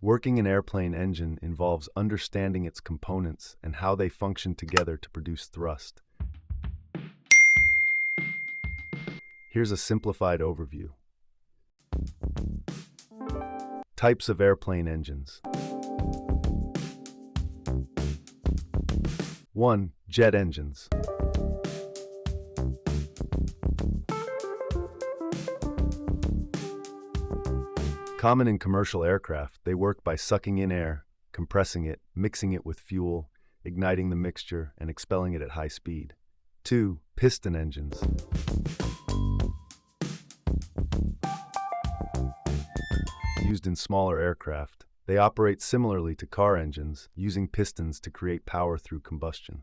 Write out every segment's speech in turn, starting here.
Working an airplane engine involves understanding its components and how they function together to produce thrust. Here's a simplified overview. Types of airplane engines. 1. Jet engines. Common in commercial aircraft, they work by sucking in air, compressing it, mixing it with fuel, igniting the mixture, and expelling it at high speed. 2. Piston engines. Used in smaller aircraft, they operate similarly to car engines, using pistons to create power through combustion.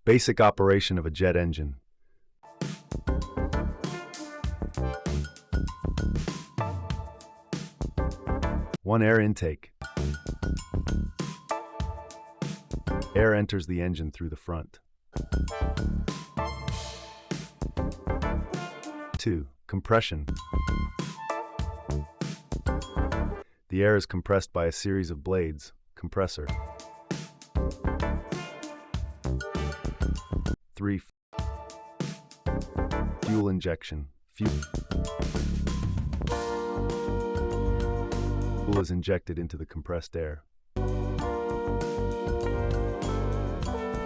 Basic operation of a jet engine. One, air intake. Air enters the engine through the front. 2. Compression. The air is compressed by a series of blades, compressor. 3. Fuel injection. Fuel is injected into the compressed air.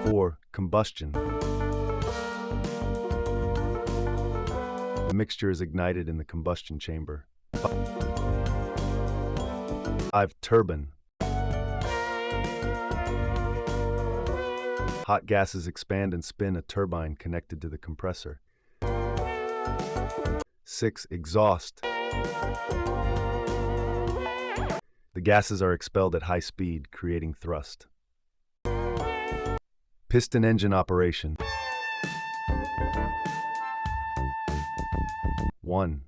4. Combustion. The mixture is ignited in the combustion chamber. 5. Turbine. Hot gases expand and spin a turbine connected to the compressor. 6. Exhaust. The gases are expelled at high speed, creating thrust. Piston engine operation. 1.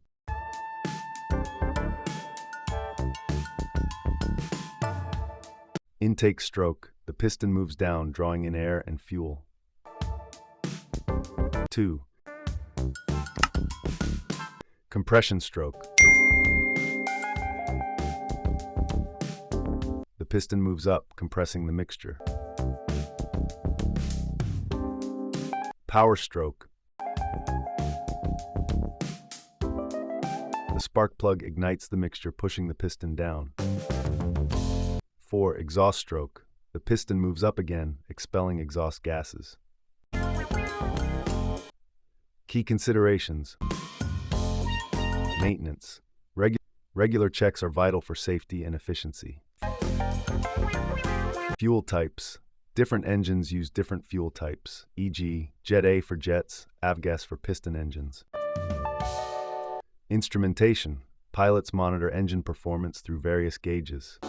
Intake stroke. The piston moves down, drawing in air and fuel. 2. Compression stroke. The piston moves up, compressing the mixture. Power stroke. The spark plug ignites the mixture, pushing the piston down. 4. Exhaust stroke. The piston moves up again, expelling exhaust gases. Key considerations. Maintenance. Regular checks are vital for safety and efficiency. Fuel types. Different engines use different fuel types, e.g., Jet A for jets, avgas for piston engines. Instrumentation. Pilots monitor engine performance through various gauges.